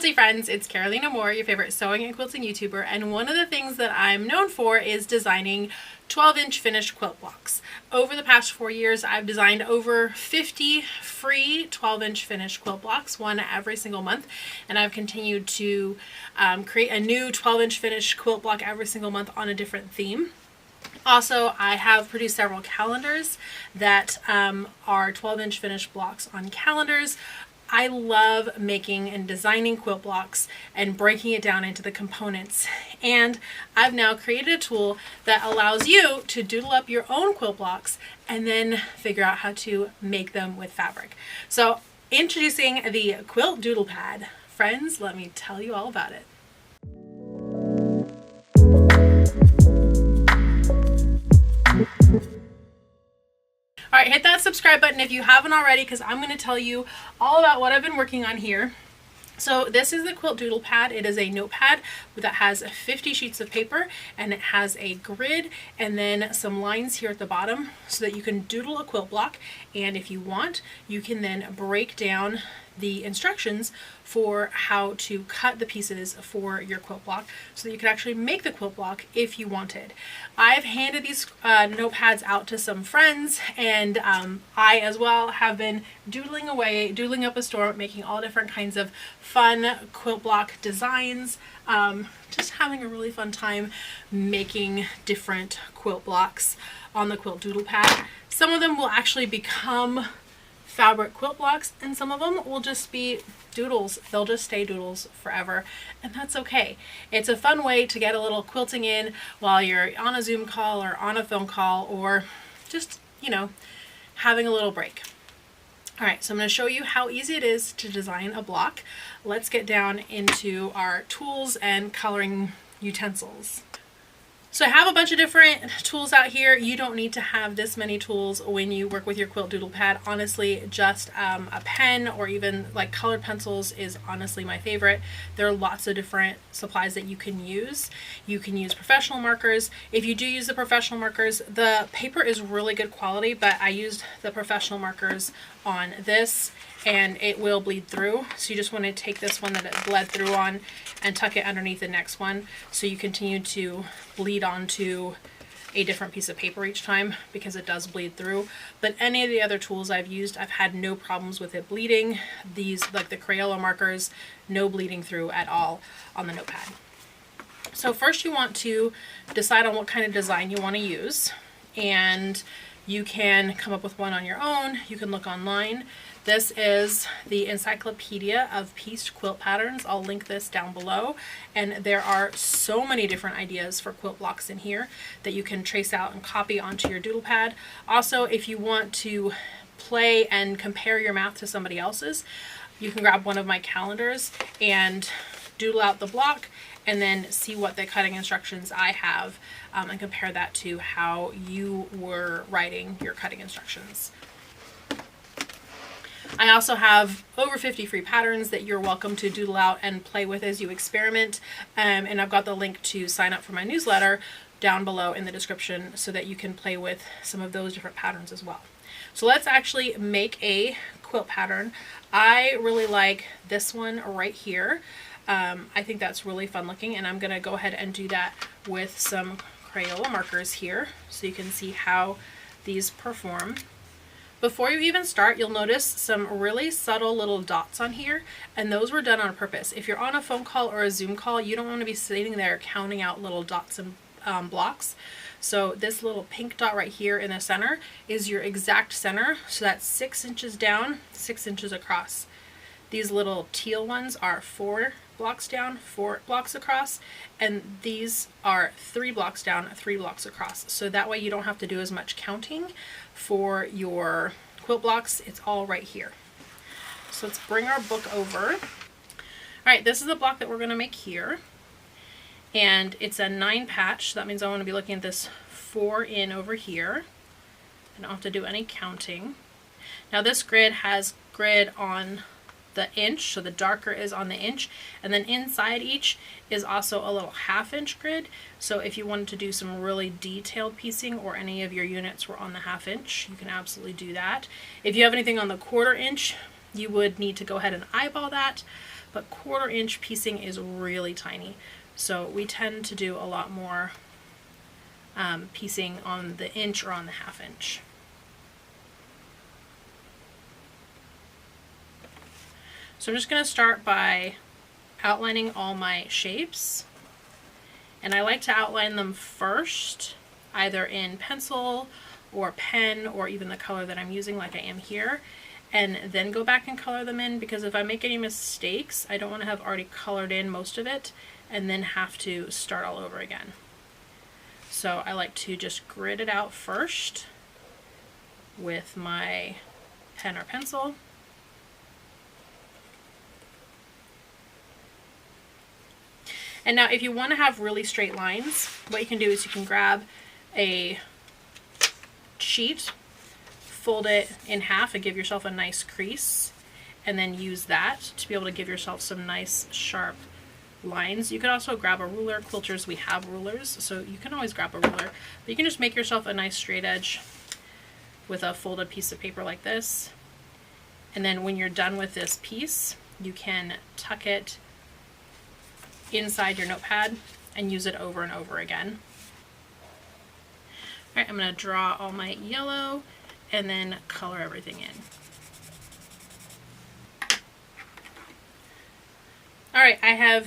quilty friends, it's Carolina Moore, your favorite sewing and quilting YouTuber, and one of the things that I'm known for is designing 12-inch finished quilt blocks. Over the past 4 years, I've designed over 50 free 12-inch finished quilt blocks, one every single month, and I've continued to create a new 12-inch finished quilt block every single month on a different theme. Also, I have produced several calendars that are 12-inch finished blocks on calendars. I love making and designing quilt blocks and breaking it down into the components. And I've now created a tool that allows you to doodle up your own quilt blocks and then figure out how to make them with fabric. So introducing the Quilt Doodle Pad. Friends, let me tell you all about it. Alright, hit that subscribe button if you haven't already, because I'm going to tell you all about what I've been working on here. So this is the Quilt Doodle Pad. It is a notepad that has 50 sheets of paper, and it has a grid and then some lines here at the bottom so that you can doodle a quilt block, and if you want, you can then break down the instructions for how to cut the pieces for your quilt block so that you can actually make the quilt block if you wanted. I've handed these notepads out to some friends, and I as well have been doodling away, doodling up a storm, making all different kinds of fun quilt block designs, just having a really fun time making different quilt blocks on the Quilt Doodle Pad. Some of them will actually become fabric quilt blocks, and some of them will just be doodles. They'll just stay doodles forever, and that's okay. It's a fun way to get a little quilting in while you're on a Zoom call or on a phone call, or just, you know, having a little break. Alright, so I'm going to show you how easy it is to design a block. Let's get down into our tools and coloring utensils. So I have a bunch of different tools out here. You don't need to have this many tools when you work with your Quilt Doodle Pad. Honestly, just a pen or even like colored pencils is honestly my favorite. There are lots of different supplies that you can use. You can use professional markers. If you do use the professional markers, the paper is really good quality, but I used the professional markers on this and it will bleed through. So you just want to take this one that it bled through on and tuck it underneath the next one so you continue to bleed onto a different piece of paper each time, because it does bleed through. But any of the other tools I've used, I've had no problems with it bleeding. These, like the Crayola markers, no bleeding through at all on the notepad. So first you want to decide on what kind of design you want to use, and you can come up with one on your own. You can look online. This is the Encyclopedia of Pieced Quilt Patterns. I'll link this down below. And there are so many different ideas for quilt blocks in here that you can trace out and copy onto your doodle pad. Also, if you want to play and compare your math to somebody else's, you can grab one of my calendars and doodle out the block and then see what the cutting instructions I have, and compare that to how you were writing your cutting instructions. I also have over 50 free patterns that you're welcome to doodle out and play with as you experiment, and I've got the link to sign up for my newsletter down below in the description so that you can play with some of those different patterns as well. So let's actually make a quilt pattern. I really like this one right here. I think that's really fun looking, and I'm going to go ahead and do that with some Crayola markers here so you can see how these perform. Before you even start, you'll notice some really subtle little dots on here, and those were done on purpose. If you're on a phone call or a Zoom call, you don't want to be sitting there counting out little dots and blocks. So this little pink dot right here in the center is your exact center. So that's 6 inches down, 6 inches across. These little teal ones are 4 blocks down, 4 blocks across, and these are 3 blocks down, 3 blocks across. So that way you don't have to do as much counting for your quilt blocks. It's all right here. So let's bring our book over. All right, this is the block that we're going to make here, and it's a 9 patch. So that means I want to be looking at this 4 in over here. I don't have to do any counting. Now this grid has grid on the inch, so the darker is on the inch, and then inside each is also a little 1/2 inch grid. So if you wanted to do some really detailed piecing, or any of your units were on the 1/2 inch, you can absolutely do that. If you have anything on the 1/4 inch, you would need to go ahead and eyeball that, but 1/4 inch piecing is really tiny. So we tend to do a lot more piecing on the inch or on the 1/2 inch. So I'm just going to start by outlining all my shapes. And I like to outline them first, either in pencil or pen or even the color that I'm using like I am here, and then go back and color them in, because if I make any mistakes, I don't want to have already colored in most of it and then have to start all over again. So I like to just grid it out first with my pen or pencil. And now if you want to have really straight lines, what you can do is you can grab a sheet, fold it in half and give yourself a nice crease, and then use that to be able to give yourself some nice sharp lines. You could also grab a ruler. Quilters, we have rulers, so you can always grab a ruler. But you can just make yourself a nice straight edge with a folded piece of paper like this. And then when you're done with this piece, you can tuck it inside your notepad and use it over and over again. All right, I'm going to draw all my yellow and then color everything in. All right, I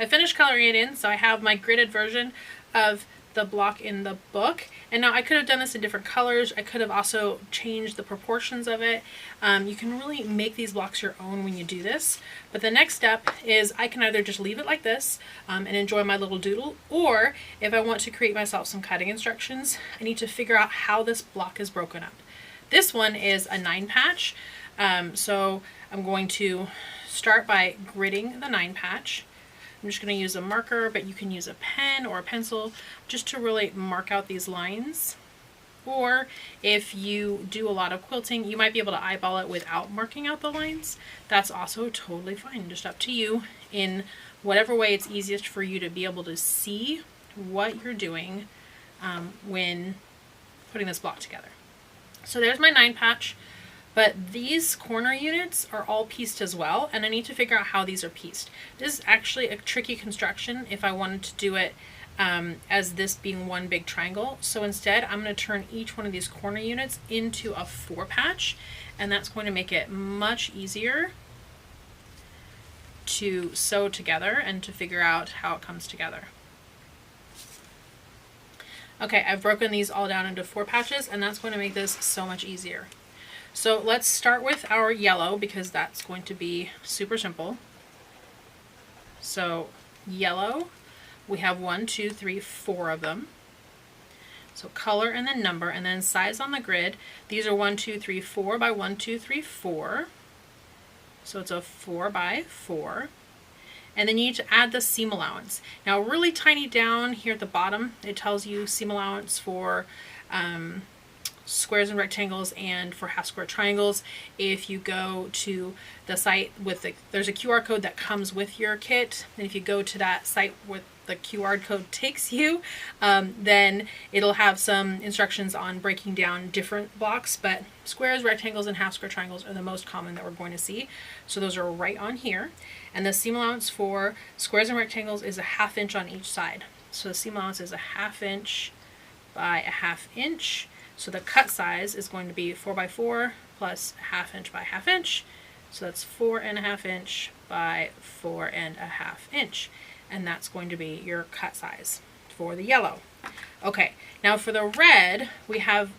finished coloring it in, so I have my gridded version of the block in the book. And now I could have done this in different colors. I could have also changed the proportions of it. You can really make these blocks your own when you do this. But the next step is I can either just leave it like this and enjoy my little doodle, or if I want to create myself some cutting instructions, I need to figure out how this block is broken up. This one is a 9 patch. So I'm going to start by gridding the 9 patch. I'm just going to use a marker, but you can use a pen or a pencil just to really mark out these lines. Or if you do a lot of quilting, you might be able to eyeball it without marking out the lines. That's also totally fine, just up to you in whatever way it's easiest for you to be able to see what you're doing when putting this block together. So there's my 9 patch. But these corner units are all pieced as well, and I need to figure out how these are pieced. This is actually a tricky construction if I wanted to do it as this being one big triangle. So instead, I'm going to turn each one of these corner units into a 4 patch, and that's going to make it much easier to sew together and to figure out how it comes together. Okay, I've broken these all down into 4 patches, and that's going to make this so much easier. So let's start with our yellow, because that's going to be super simple. So yellow, we have 1, 2, 3, 4 of them. So color and then number, and then size on the grid. These are 1, 2, 3, 4 by 1, 2, 3, 4. So it's a 4 by 4. And then you need to add the seam allowance. Now really tiny down here at the bottom, it tells you seam allowance for squares and rectangles and for half square triangles. If you go to the site with there's a QR code that comes with your kit, and if you go to that site with the QR code takes you, then it'll have some instructions on breaking down different blocks, but squares, rectangles, and half square triangles are the most common that we're going to see. So those are right on here. And the seam allowance for squares and rectangles is a 1/2 inch on each side. So the seam allowance is a 1/2 inch by a 1/2 inch. So the cut size is going to be 4 by 4 plus 1/2 inch by 1/2 inch. So that's 4.5 inch by 4.5 inch. And that's going to be your cut size for the yellow. Okay, now for the red, we have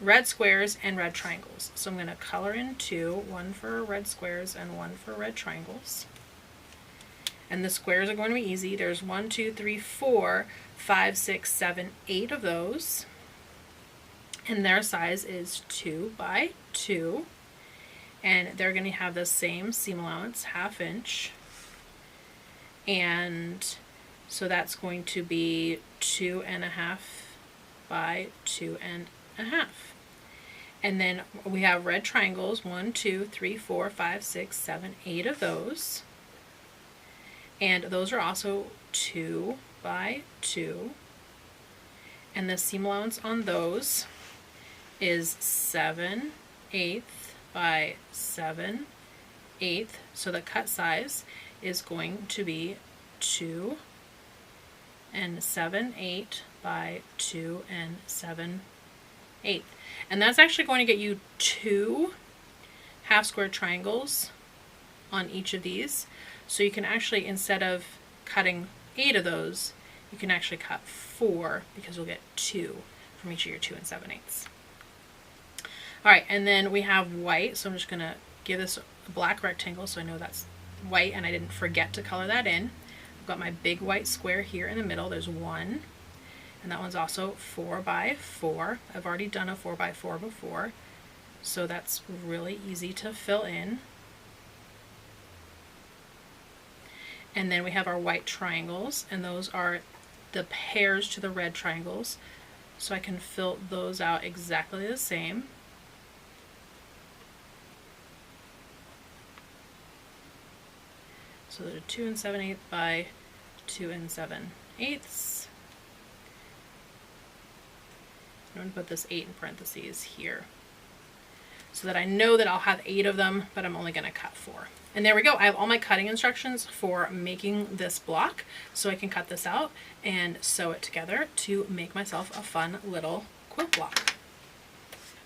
red squares and red triangles. So I'm going to color in 2, one for red squares and one for red triangles. And the squares are going to be easy. There's 1, 2, 3, 4, 5, 6, 7, 8 of those. And their size is 2 by 2. And they're going to have the same seam allowance, 1/2 inch. And so that's going to be 2.5 by 2.5. And then we have red triangles, 1, 2, 3, 4, 5, 6, 7, 8 of those. And those are also 2 by 2. And the seam allowance on those is 7/8 by 7/8. 1/8. So the cut size is going to be 2 7/8 by 2 7/8. And that's actually going to get you 2 half square triangles on each of these. So you can actually, instead of cutting 8 of those, you can actually cut 4, because you'll get 2 from each of your 2 7/8. All right, and then we have white. So I'm just gonna give this a black rectangle so I know that's white and I didn't forget to color that in. I've got my big white square here in the middle. There's 1, and that one's also 4 by 4. I've already done a 4 by 4 before, so that's really easy to fill in. And then we have our white triangles, and those are the pairs to the red triangles. So I can fill those out exactly the same. So they're 2 7/8 by 2 7/8. I'm going to put this 8 in parentheses here, so that I know that I'll have 8 of them, but I'm only going to cut 4. And there we go. I have all my cutting instructions for making this block, so I can cut this out and sew it together to make myself a fun little quilt block.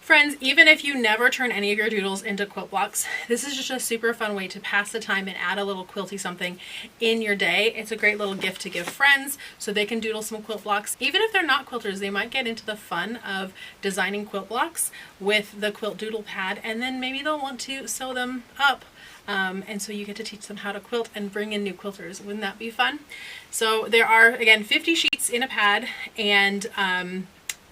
Friends, even if you never turn any of your doodles into quilt blocks, this is just a super fun way to pass the time and add a little quilty something in your day. It's a great little gift to give friends so they can doodle some quilt blocks. Even if they're not quilters, they might get into the fun of designing quilt blocks with the Quilt Doodle Pad, and then maybe they'll want to sew them up. And so you get to teach them how to quilt and bring in new quilters. Wouldn't that be fun? So there are, again, 50 sheets in a pad, and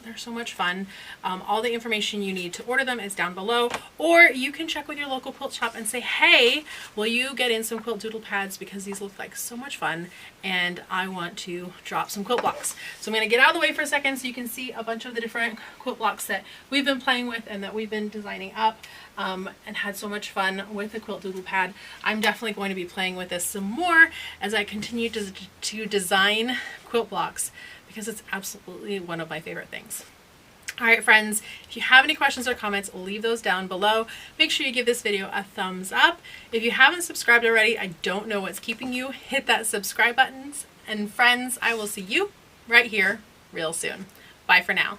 they're so much fun. All the information you need to order them is down below, or you can check with your local quilt shop and say, hey, will you get in some quilt doodle pads, because these look like so much fun and I want to drop some quilt blocks. So I'm going to get out of the way for a second so you can see a bunch of the different quilt blocks that we've been playing with and that we've been designing up, and had so much fun with the Quilt Doodle Pad. I'm definitely going to be playing with this some more as I continue to design quilt blocks, because it's absolutely one of my favorite things. All right, friends, if you have any questions or comments, leave those down below. Make sure you give this video a thumbs up. If you haven't subscribed already, I don't know what's keeping you. Hit that subscribe button. And friends, I will see you right here real soon. Bye for now.